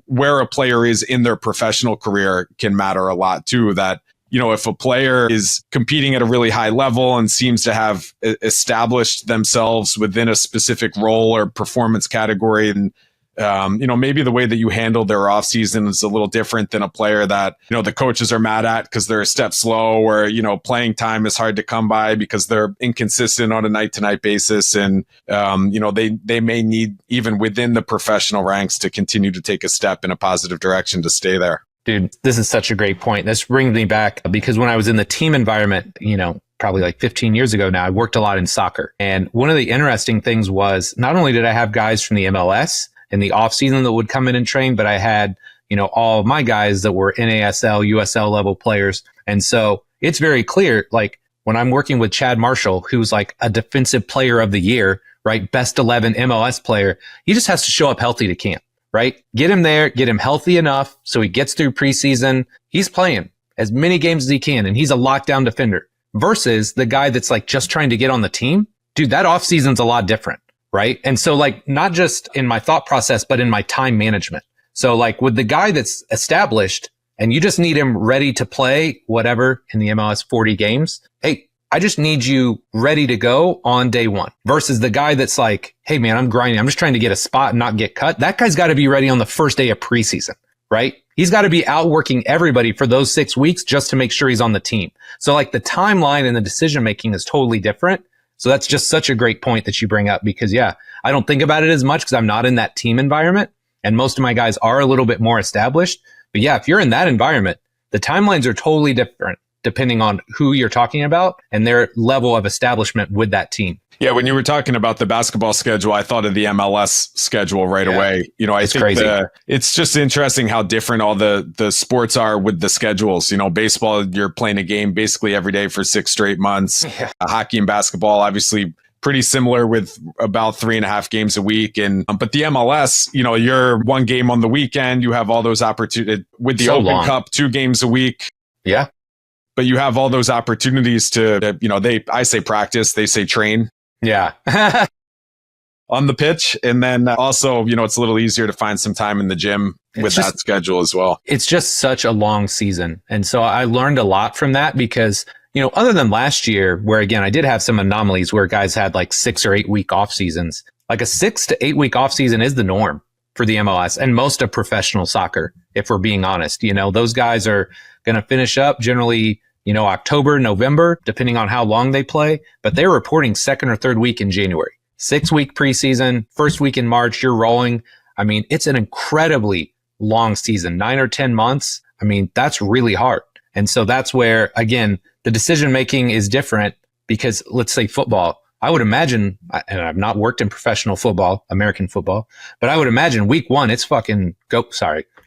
Speaker 1: where a player is in their professional career can matter a lot too, that if a player is competing at a really high level and seems to have established themselves within a specific role or performance category, and maybe the way that you handle their off season is a little different than a player that, the coaches are mad at because they're a step slow, or, playing time is hard to come by because they're inconsistent on a night to night basis. And, they may need, even within the professional ranks, to continue to take a step in a positive direction to stay there.
Speaker 2: Dude, this is such a great point. This brings me back because when I was in the team environment, probably like 15 years ago now, I worked a lot in soccer. And one of the interesting things was not only did I have guys from the MLS in the off season that would come in and train, but I had, all of my guys that were NASL, USL level players. And so it's very clear, like when I'm working with Chad Marshall, who's like a defensive player of the year, right? Best 11 MLS player. He just has to show up healthy to camp. Right? Get him there, get him healthy enough so he gets through preseason. He's playing as many games as he can, and he's a lockdown defender versus the guy that's like just trying to get on the team. Dude, that off season's a lot different, right? And so like not just in my thought process, but in my time management. So like with the guy that's established and you just need him ready to play whatever in the MLS 40 games, hey, I just need you ready to go on day one versus the guy that's like, hey man, I'm grinding. I'm just trying to get a spot and not get cut. That guy's got to be ready on the first day of preseason, right? He's got to be outworking everybody for those 6 weeks just to make sure he's on the team. So like the timeline and the decision making is totally different. So that's just such a great point that you bring up because yeah, I don't think about it as much because I'm not in that team environment and most of my guys are a little bit more established. But yeah, if you're in that environment, the timelines are totally different depending on who you're talking about and their level of establishment with that team.
Speaker 1: Yeah, when you were talking about the basketball schedule, I thought of the MLS schedule right away. You know, I think it's just interesting how different all the sports are with the schedules. You know, baseball, you're playing a game basically every day for 6 straight months. Yeah. Hockey and basketball, obviously pretty similar with about 3.5 games a week. And but the MLS, you know, you're one game on the weekend. You have all those opportunities with the Open Cup, 2 games a week.
Speaker 2: Yeah.
Speaker 1: But you have all those opportunities to, you know, I say practice, they say train.
Speaker 2: Yeah.
Speaker 1: On the pitch. And then also, you know, it's a little easier to find some time in the gym with that schedule as well.
Speaker 2: It's just such a long season. And so I learned a lot from that because, you know, other than last year, where again, I did have some anomalies where guys had like 6 or 8 week off seasons, like a 6 to 8 week off season is the norm for the MLS and most of professional soccer. If we're being honest, you know, those guys are going to finish up generally, you know, October, November, depending on how long they play, but they're reporting 2nd or 3rd week in January, 6-week preseason, 1st week in March, you're rolling. I mean, it's an incredibly long season, 9 or 10 months. I mean, that's really hard. And so that's where, again, the decision making is different because let's say football, I would imagine, and I've not worked in professional football, American football, but I would imagine week 1, it's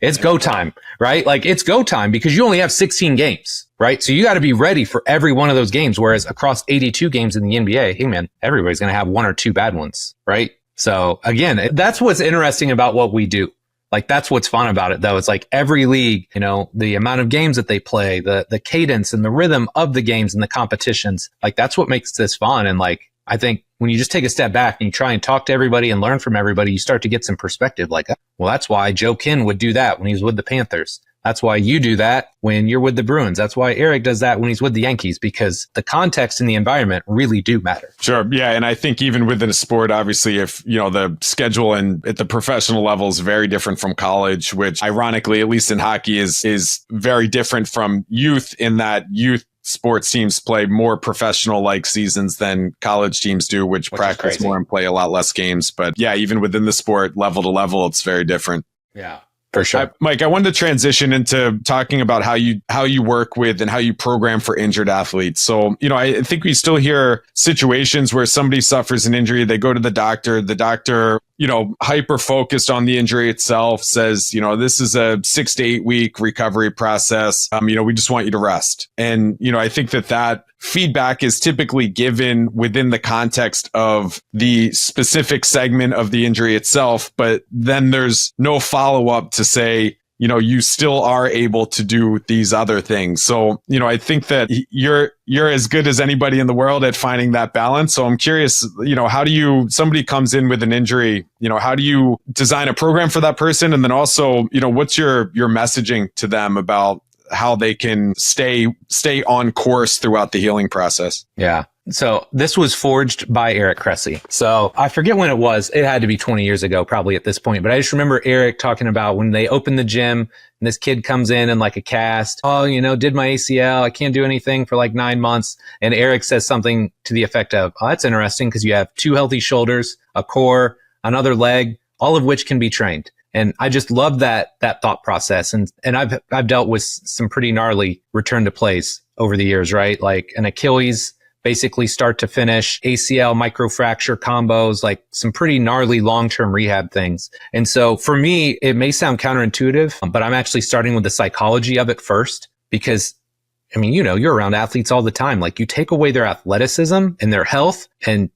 Speaker 2: it's go time, right? Like it's go time because you only have 16 games, right? So you got to be ready for every one of those games. Whereas across 82 games in the NBA, hey man, everybody's going to have 1 or 2 bad ones, right? So again, that's what's interesting about what we do. Like that's what's fun about it though. It's like every league, you know, the amount of games that they play, the cadence and the rhythm of the games and the competitions, like that's what makes this fun. And like, I think when you just take a step back and you try and talk to everybody and learn from everybody, you start to get some perspective like, well, that's why Joe Kin would do that when he was with the Panthers. That's why you do that when you're with the Bruins. That's why Eric does that when he's with the Yankees, because the context and the environment really do matter.
Speaker 1: Sure. Yeah. And I think even within a sport, obviously, if, you know, the schedule and at the professional level is very different from college, which ironically, at least in hockey is very different from youth in that youth sports teams play more professional like seasons than college teams do, which practice more and play a lot less games. But yeah, even within the sport level to level, it's very different.
Speaker 2: Yeah. For sure.
Speaker 1: Mike, I wanted to transition into talking about how you work with and how you program for injured athletes. So, you know, I think we still hear situations where somebody suffers an injury, they go to the doctor, you know, hyper focused on the injury itself, says, you know, this is a 6 to 8 week recovery process. You know, we just want you to rest. And, you know, I think that feedback is typically given within the context of the specific segment of the injury itself, but then there's no follow up to say, you know, you still are able to do these other things. So, you know, I think that you're as good as anybody in the world at finding that balance. So I'm curious, you know, somebody comes in with an injury, you know, how do you design a program for that person? And then also, you know, what's your messaging to them about how they can stay on course throughout the healing process?
Speaker 2: Yeah. So this was forged by Eric Cressy. So I forget when it was. It had to be 20 years ago, probably at this point. But I just remember Eric talking about when they opened the gym and this kid comes in like a cast. Oh, you know, did my ACL. I can't do anything for like 9 months. And Eric says something to the effect of, oh, that's interesting because you have 2 healthy shoulders, a core, another leg, all of which can be trained. And I just love that thought process. And I've dealt with some pretty gnarly return to plays over the years, right? Like an Achilles, basically start to finish, ACL, microfracture combos, like some pretty gnarly long-term rehab things. And so for me, it may sound counterintuitive, but I'm actually starting with the psychology of it first, because I mean, you know, you're around athletes all the time. Like you take away their athleticism and their health, and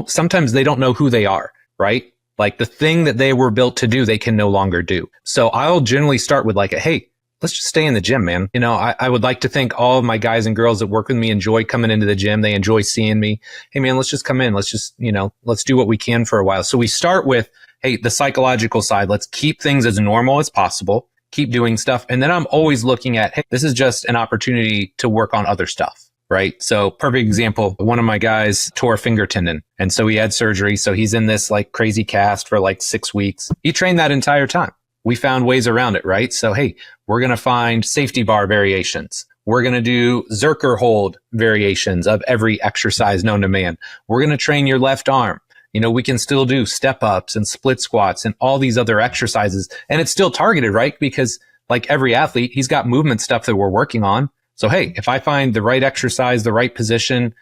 Speaker 2: sometimes they don't know who they are, right? Like the thing that they were built to do, they can no longer do. So I'll generally start with like, hey, let's just stay in the gym, man. You know, I would like to think all of my guys and girls that work with me enjoy coming into the gym. They enjoy seeing me. Hey, man, let's just come in. Let's just, you know, let's do what we can for a while. So we start with, hey, the psychological side. Let's keep things as normal as possible. Keep doing stuff. And then I'm always looking at, hey, this is just an opportunity to work on other stuff, right? So perfect example, one of my guys tore a finger tendon. And so he had surgery. So he's in this like crazy cast for like 6 weeks. He trained that entire time. We found ways around it, right? So, hey, we're going to find safety bar variations. We're going to do Zerker hold variations of every exercise known to man. We're going to train your left arm. We can still do step ups and split squats and all these other exercises. And it's still targeted, right? Because like every athlete, he's got movement stuff that we're working on. So, hey, if I find the right exercise, the right position,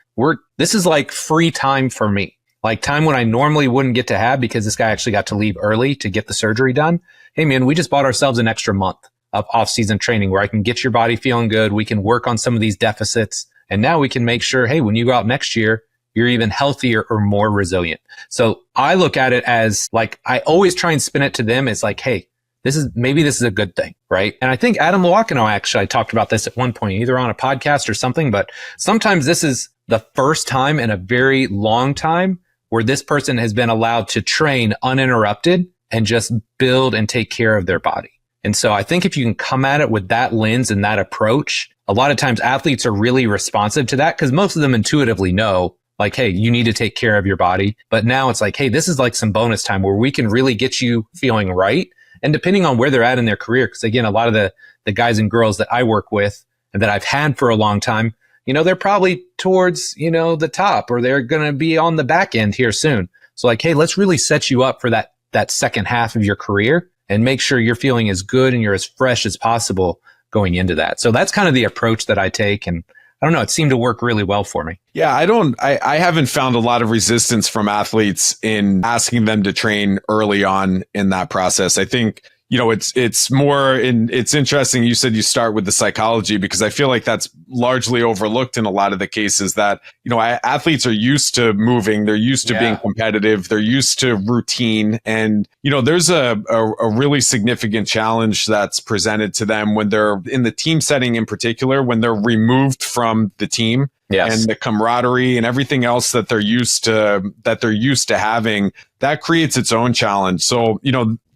Speaker 2: this is like free time for me, like time when I normally wouldn't get to have because this guy actually got to leave early to get the surgery done. Hey, man, we just bought ourselves an extra month of off-season training where I can get your body feeling good. We can work on some of these deficits. And now we can make sure, hey, when you go out next year, you're even healthier or more resilient. So I look at it as like, I always try and spin it to them as like, hey, this is a good thing, right? And I think Adam Lewakino actually talked about this at one point, either on a podcast or something, but sometimes this is the first time in a very long time where this person has been allowed to train uninterrupted and just build and take care of their body. And so I think if you can come at it with that lens and that approach, a lot of times athletes are really responsive to that because most of them intuitively know like, hey, you need to take care of your body. But now it's like, hey, this is like some bonus time where we can really get you feeling right. And depending on where they're at in their career, because again, a lot of the guys and girls that I work with and that I've had for a long time, they're probably towards, the top or they're going to be on the back end here soon. So like, hey, let's really set you up for that second half of your career and make sure you're feeling as good and you're as fresh as possible going into that. So that's kind of the approach that I take. And I don't know, it seemed to work really well for me.
Speaker 1: Yeah, I haven't found a lot of resistance from athletes in asking them to train early on in that process. I think, it's more it's interesting. You said you start with the psychology because I feel like that's largely overlooked in a lot of the cases that, athletes are used to moving. They're used to being competitive. They're used to routine. And, there's a really significant challenge that's presented to them when they're in the team setting in particular, when they're removed from the team. Yes. And the camaraderie and everything else that they're used to having, that creates its own challenge. So,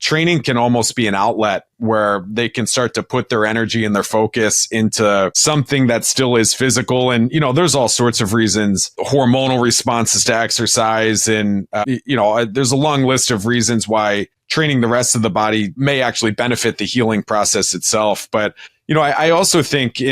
Speaker 1: training can almost be an outlet where they can start to put their energy and their focus into something that still is physical. And, there's all sorts of reasons, hormonal responses to exercise. And, there's a long list of reasons why training the rest of the body may actually benefit the healing process itself. But, I also think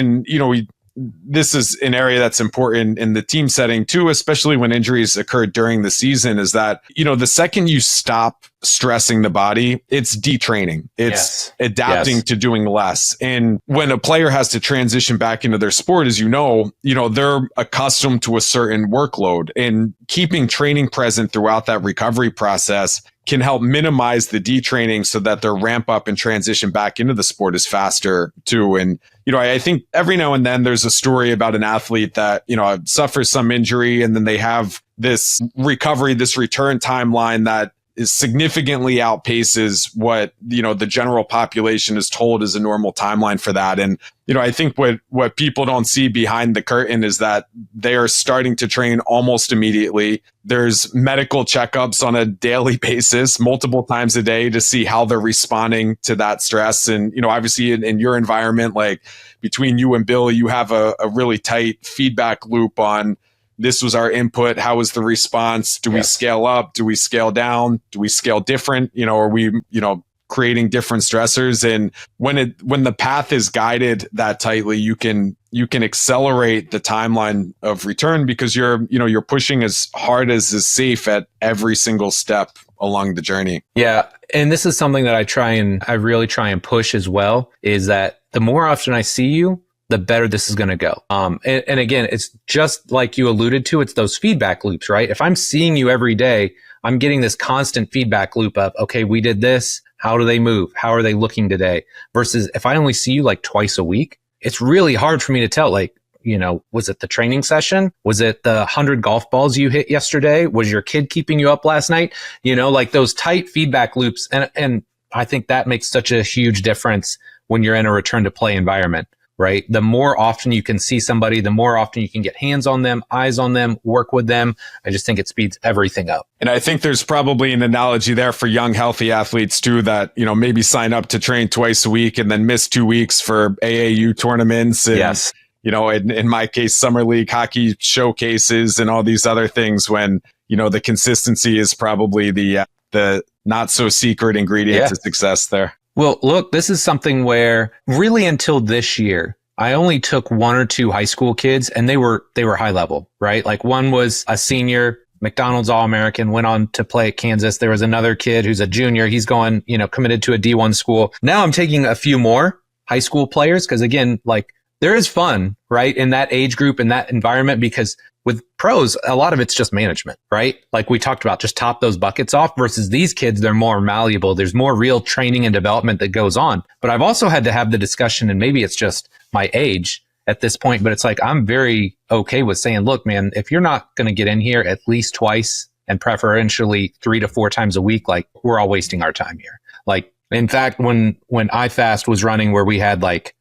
Speaker 1: this is an area that's important in the team setting too, especially when injuries occur during the season, is that, the second you stop stressing the body, it's detraining. It's adapting to doing less. And when a player has to transition back into their sport, as they're accustomed to a certain workload, and keeping training present throughout that recovery process can help minimize the detraining so that their ramp up and transition back into the sport is faster too. And, I think every now and then there's a story about an athlete that, suffers some injury and then they have this recovery, this return timeline that is significantly outpaces what, the general population is told is a normal timeline for that. And, I think what people don't see behind the curtain is that they are starting to train almost immediately. There's medical checkups on a daily basis, multiple times a day, to see how they're responding to that stress. And, obviously in your environment, like between you and Bill, you have a really tight feedback loop on, this was our input. How was the response? Do we scale up? Do we scale down? Do we scale different? Are we, creating different stressors? And when the path is guided that tightly, you can accelerate the timeline of return because you're pushing as hard as is safe at every single step along the journey.
Speaker 2: Yeah. And this is something that I really try and push as well, is that the more often I see you, the better this is going to go. And again, it's just like you alluded to, it's those feedback loops, right? If I'm seeing you every day, I'm getting this constant feedback loop of, okay, we did this. How do they move? How are they looking today? Versus if I only see you like twice a week, it's really hard for me to tell, like, was it the training session? Was it the 100 golf balls you hit yesterday? Was your kid keeping you up last night? Like those tight feedback loops. And I think that makes such a huge difference when you're in a return to play environment. Right? The more often you can see somebody, the more often you can get hands on them, eyes on them, work with them. I just think it speeds everything up.
Speaker 1: And I think there's probably an analogy there for young, healthy athletes too, that, maybe sign up to train twice a week and then miss 2 weeks for AAU tournaments. And, in my case, summer league hockey showcases and all these other things when, the consistency is probably the not so secret ingredient to success there.
Speaker 2: Well, look, this is something where really until this year, I only took one or two high school kids and they were high level, right? Like one was a senior, McDonald's All-American, went on to play at Kansas. There was another kid who's a junior. He's going, committed to a D1 school. Now I'm taking a few more high school players because again, like there is fun, right? In that age group, in that environment, because with pros, a lot of it's just management, right? Like we talked about, just top those buckets off versus these kids, they're more malleable. There's more real training and development that goes on. But I've also had to have the discussion, and maybe it's just my age at this point, but it's like, I'm very okay with saying, look, man, if you're not going to get in here at least twice and preferentially 3 to 4 times a week, like we're all wasting our time here. Like, in fact, when IFAST was running, where we had like,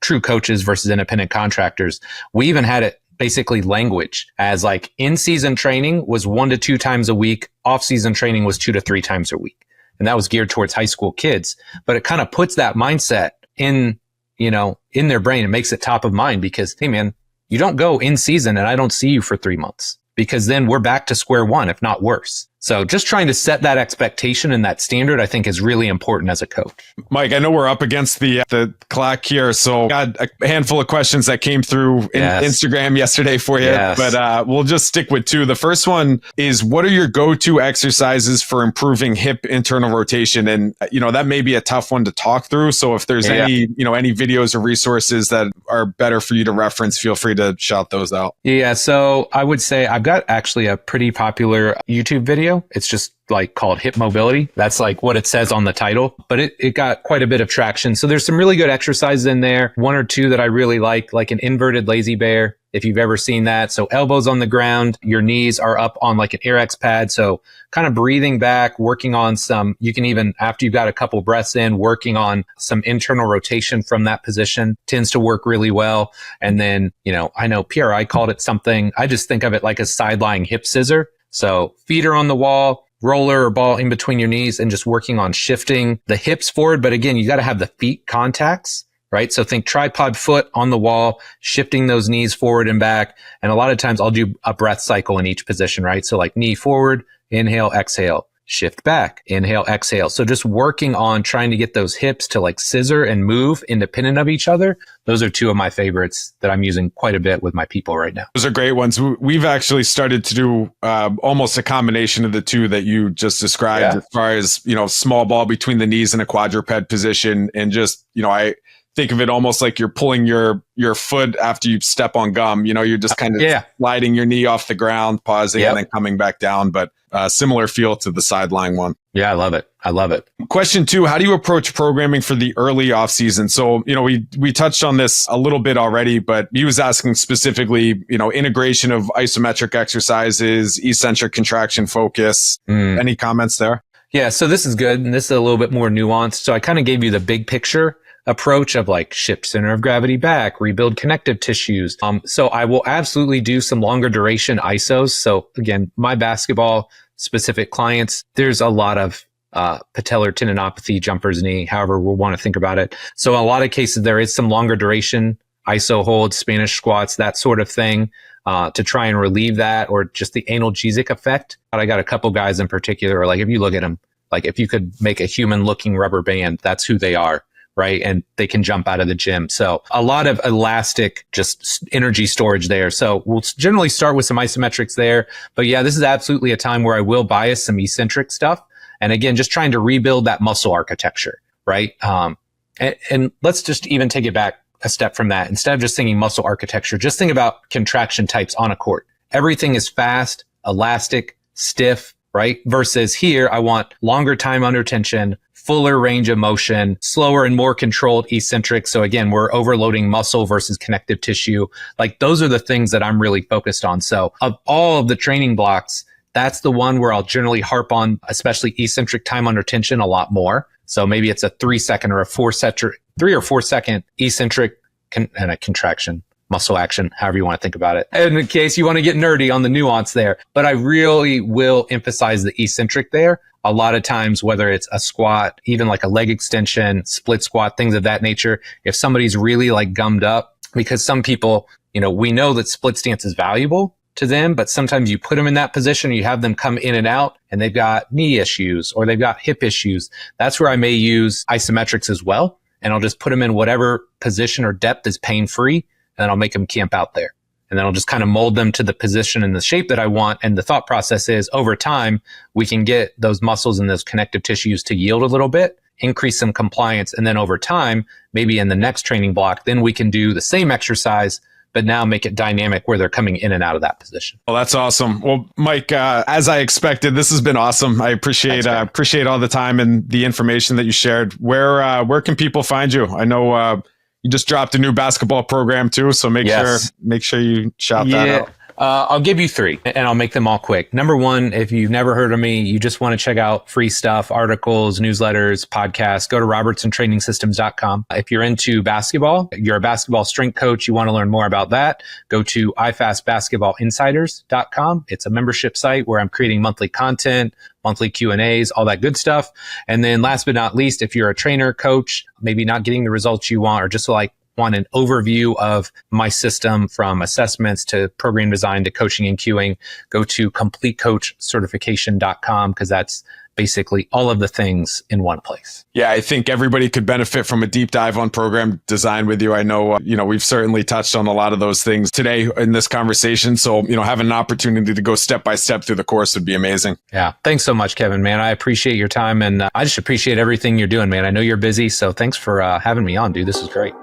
Speaker 2: true coaches versus independent contractors, we even had it basically language as like in-season training was 1 to 2 times a week. Off-season training was 2 to 3 times a week. And that was geared towards high school kids, but it kind of puts that mindset in their brain. It makes it top of mind because, hey man, you don't go in season and I don't see you for 3 months, because then we're back to square one, if not worse. So just trying to set that expectation and that standard, I think, is really important as a coach.
Speaker 1: Mike, I know we're up against the clock here, so got a handful of questions that came through in Instagram yesterday for you, but we'll just stick with 2. The first one is, what are your go-to exercises for improving hip internal rotation? And, that may be a tough one to talk through. So if there's any videos or resources that are better for you to reference, feel free to shout those out.
Speaker 2: Yeah. So I would say I've got actually a pretty popular YouTube video. It's just like called Hip Mobility. That's like what it says on the title, but it got quite a bit of traction. So there's some really good exercises in there. 1 or 2 that I really like an inverted lazy bear, if you've ever seen that. So elbows on the ground, your knees are up on like an AirX pad. So kind of breathing back, working on you can even, after you've got a couple breaths in, working on some internal rotation from that position tends to work really well. And then, I know PRI called it something. I just think of it like a sideline hip scissor. So feet are on the wall, roller or ball in between your knees, and just working on shifting the hips forward. But again, you got to have the feet contacts, right? So think tripod foot on the wall, shifting those knees forward and back. And a lot of times I'll do a breath cycle in each position, right? So like knee forward, inhale, exhale, shift back, inhale, exhale. So just working on trying to get those hips to like scissor and move independent of each other. Those are 2 of my favorites that I'm using quite a bit with my people right now.
Speaker 1: Those are great ones. We've actually started to do almost a combination of the 2 that you just described, as far as, small ball between the knees in a quadruped position. And just, I think of it almost like you're pulling your foot after you step on gum. You're just kind of sliding your knee off the ground, pausing, and then coming back down. But similar feel to the sideline one.
Speaker 2: Yeah, I love it. I love it.
Speaker 1: Question 2, how do you approach programming for the early off season? So, we touched on this a little bit already, but he was asking specifically, integration of isometric exercises, eccentric contraction focus. Any comments there?
Speaker 2: Yeah, so this is good. And this is a little bit more nuanced. So I kind of gave you the big picture approach of like shift center of gravity back, rebuild connective tissues. So I will absolutely do some longer duration ISOs. So again, my basketball specific clients, there's a lot of patellar tendinopathy, jumper's knee, however we'll want to think about it. So in a lot of cases, there is some longer duration ISO holds, Spanish squats, that sort of thing, to try and relieve that, or just the analgesic effect. But I got a couple guys in particular, like if you look at them, like if you could make a human looking rubber band, that's who they are. Right. And they can jump out of the gym. So a lot of elastic, just energy storage there. So we'll generally start with some isometrics there. But yeah, this is absolutely a time where I will bias some eccentric stuff. And again, just trying to rebuild that muscle architecture. Right. And let's just even take it back a step from that. Instead of just thinking muscle architecture, just think about contraction types on a court. Everything is fast, elastic, stiff, right? Versus here, I want longer time under tension, fuller range of motion, slower and more controlled eccentric. So again, we're overloading muscle versus connective tissue. Like those are the things that I'm really focused on. So of all of the training blocks, that's the one where I'll generally harp on, especially eccentric time under tension, a lot more. So maybe it's a 3 second or a 3 or 4 second eccentric and a contraction, muscle action, however you want to think about it. And in case you want to get nerdy on the nuance there, but I really will emphasize the eccentric there. A lot of times, whether it's a squat, even like a leg extension, split squat, things of that nature, if somebody's really like gummed up, because some people, we know that split stance is valuable to them, but sometimes you put them in that position, you have them come in and out and they've got knee issues or they've got hip issues. That's where I may use isometrics as well. And I'll just put them in whatever position or depth is pain free. And then I'll make them camp out there. And then I'll just kind of mold them to the position and the shape that I want. And the thought process is over time, we can get those muscles and those connective tissues to yield a little bit, increase some compliance. And then over time, maybe in the next training block, then we can do the same exercise, but now make it dynamic where they're coming in and out of that position.
Speaker 1: Well, that's awesome. Well, Mike, as I expected, this has been awesome. I appreciate all the time and the information that you shared. Where can people find you? I know you just dropped a new basketball program too, so make sure you shout that out.
Speaker 2: I'll give you 3 and I'll make them all quick. Number 1, if you've never heard of me, you just want to check out free stuff, articles, newsletters, podcasts, go to robertsontrainingsystems.com. If you're into basketball, you're a basketball strength coach, you want to learn more about that, go to IFASTbasketballinsiders.com. It's a membership site where I'm creating monthly content, monthly Q&As, all that good stuff. And then last but not least, if you're a trainer, coach, maybe not getting the results you want, or just want an overview of my system from assessments to program design to coaching and cueing, go to completecoachcertification.com because that's basically all of the things in one place.
Speaker 1: Yeah, I think everybody could benefit from a deep dive on program design with you. I know, we've certainly touched on a lot of those things today in this conversation. So, having an opportunity to go step by step through the course would be amazing.
Speaker 2: Yeah. Thanks so much, Kevin, man. I appreciate your time and I just appreciate everything you're doing, man. I know you're busy. So thanks for having me on, dude. This is great.